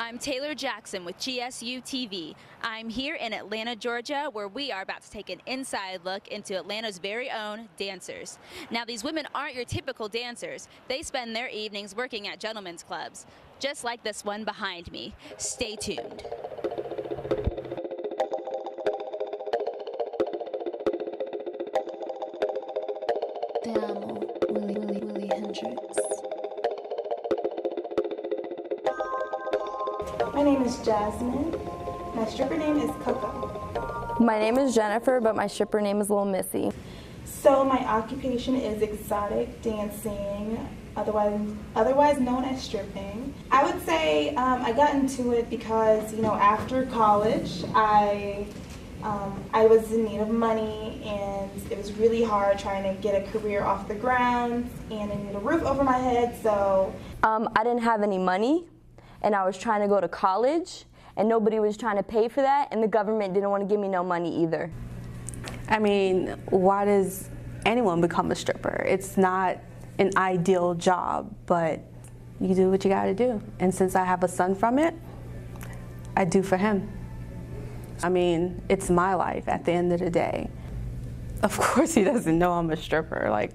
I'm Taylor Jackson with GSU TV. I'm here in Atlanta, Georgia, where we are about to take an inside look into Atlanta's very own dancers. Now, these women aren't your typical dancers. They spend their evenings working at gentlemen's clubs, just like this one behind me. Stay tuned. Te amo, Willie Hendrix. My name is Jasmine. My stripper name is Coco. My name is Jennifer, but my stripper name is Little Missy. So my occupation is exotic dancing, otherwise known as stripping. I would say I got into it because, after college, I was in need of money, and it was really hard trying to get a career off the ground, and I needed a roof over my head, so. I didn't have any money, and I was trying to go to college, and nobody was trying to pay for that, and the government didn't want to give me no money either. I mean, why does anyone become a stripper? It's not an ideal job, but you do what you gotta do. And since I have a son from it, I do for him. I mean, it's my life at the end of the day. Of course he doesn't know I'm a stripper. Like,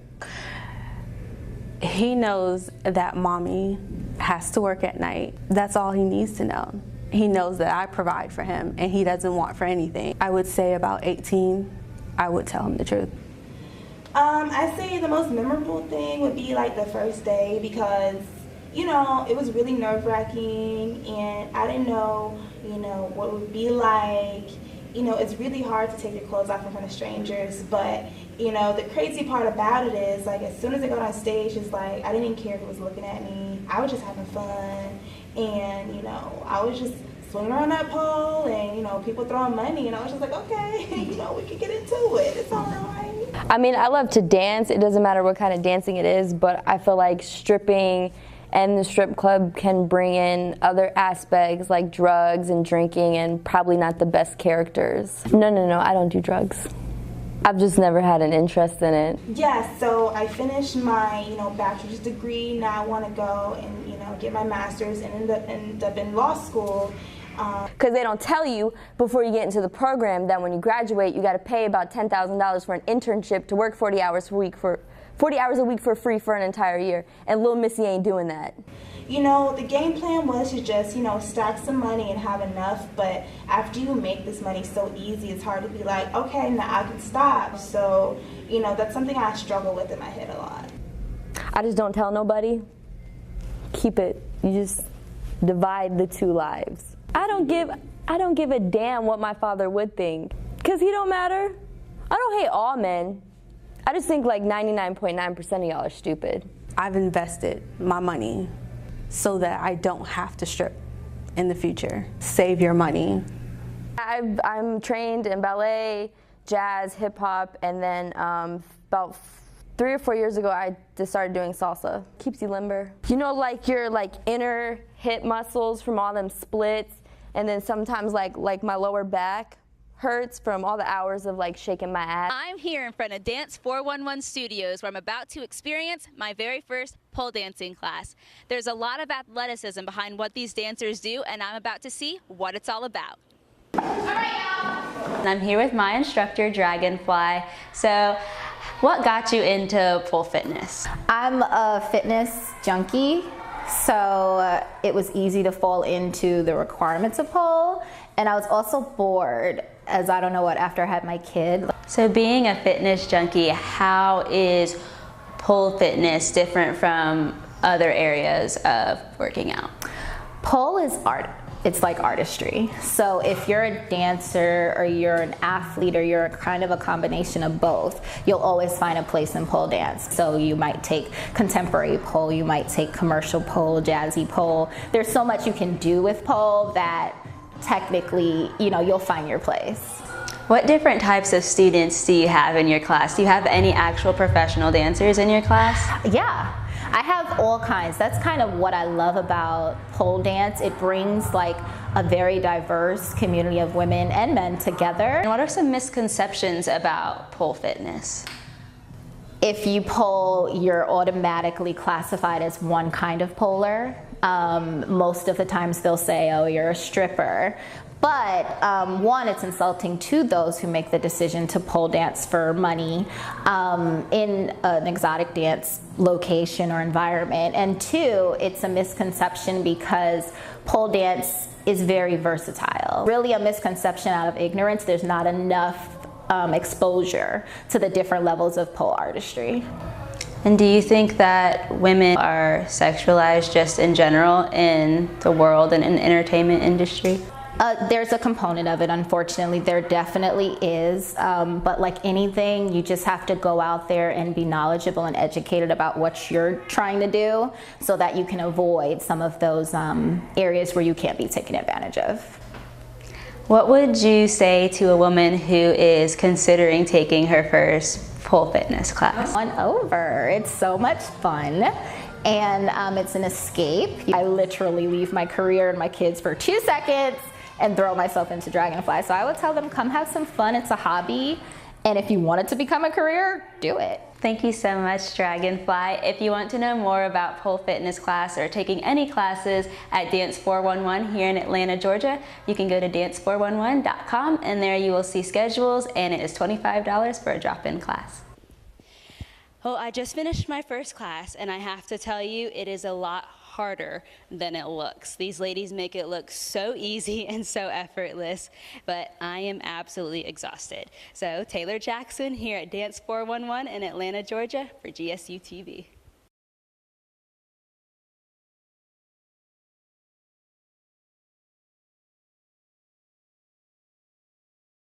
he knows that mommy has to work at night. That's all he needs to know. He knows that I provide for him and he doesn't want for anything. I would say about 18, I would tell him the truth. I'd say the most memorable thing would be like the first day because, it was really nerve-wracking and I didn't know, what it would be like. It's really hard to take your clothes off in front of strangers, but, the crazy part about it is, like, as soon as I got on stage, it's like, I didn't even care who was looking at me. I was just having fun, and, I was just swinging around that pole, and, people throwing money, and I was just like, okay, we can get into it. It's all right. I mean, I love to dance. It doesn't matter what kind of dancing it is, but I feel like stripping and the strip club can bring in other aspects like drugs and drinking and probably not the best characters. No, I don't do drugs. I've just never had an interest in it. Yes, so I finished my, bachelor's degree. Now I want to go and, get my master's and end up in law school. Because they don't tell you before you get into the program that when you graduate, you got to pay about $10,000 for an internship to work 40 hours a week for free for an entire year. And Little Missy ain't doing that. The game plan was to just, stack some money and have enough, but after you make this money so easy, it's hard to be like, okay, now I can stop. So, that's something I struggle with in my head a lot. I just don't tell nobody. Keep it. You just divide the two lives. I don't give a damn what my father would think, because he don't matter. I don't hate all men. I just think like 99.9% of y'all are stupid. I've invested my money so that I don't have to strip in the future. Save your money. I'm trained in ballet, jazz, hip hop, and then about 3 or 4 years ago, I just started doing salsa. Keeps you limber. Like your inner hip muscles from all them splits, and then sometimes like my lower back hurts from all the hours of shaking my ass. I'm here in front of Dance 411 Studios, where I'm about to experience my very first pole dancing class. There's a lot of athleticism behind what these dancers do, and I'm about to see what it's all about. All right, y'all. I'm here with my instructor, Dragonfly. So, what got you into pole fitness? I'm a fitness junkie, so it was easy to fall into the requirements of pole, and I was also bored, as I don't know what, after I had my kid. So being a fitness junkie, how is pole fitness different from other areas of working out? Pole is art. It's like artistry. So if you're a dancer or you're an athlete or you're kind of a combination of both, you'll always find a place in pole dance. So you might take contemporary pole, you might take commercial pole, jazzy pole. There's so much you can do with pole that technically, you'll find your place. What different types of students do you have in your class? Do you have any actual professional dancers in your class? Yeah. I have all kinds. That's kind of what I love about pole dance. It brings a very diverse community of women and men together. And what are some misconceptions about pole fitness? If you pole, you're automatically classified as one kind of poler. Most of the times they'll say, oh, you're a stripper. But one, it's insulting to those who make the decision to pole dance for money in an exotic dance location or environment. And two, it's a misconception because pole dance is very versatile. Really a misconception out of ignorance. There's not enough exposure to the different levels of pole artistry. And do you think that women are sexualized just in general in the world and in the entertainment industry? There's a component of it, unfortunately. There definitely is, but like anything, you just have to go out there and be knowledgeable and educated about what you're trying to do so that you can avoid some of those areas where you can't be taken advantage of. What would you say to a woman who is considering taking her first pole fitness class? On over. It's so much fun. And it's an escape. I literally leave my career and my kids for 2 seconds and throw myself into Dragonfly. So I would tell them, come have some fun. It's a hobby. And if you want it to become a career, do it. Thank you so much, Dragonfly. If you want to know more about pole fitness class or taking any classes at Dance 411 here in Atlanta, Georgia, you can go to dance411.com and there you will see schedules, and it is $25 for a drop-in class. Well, I just finished my first class and I have to tell you, it is a lot harder than it looks. These ladies make it look so easy and so effortless, but I am absolutely exhausted. So Taylor Jackson here at Dance 411 in Atlanta, Georgia for GSU TV.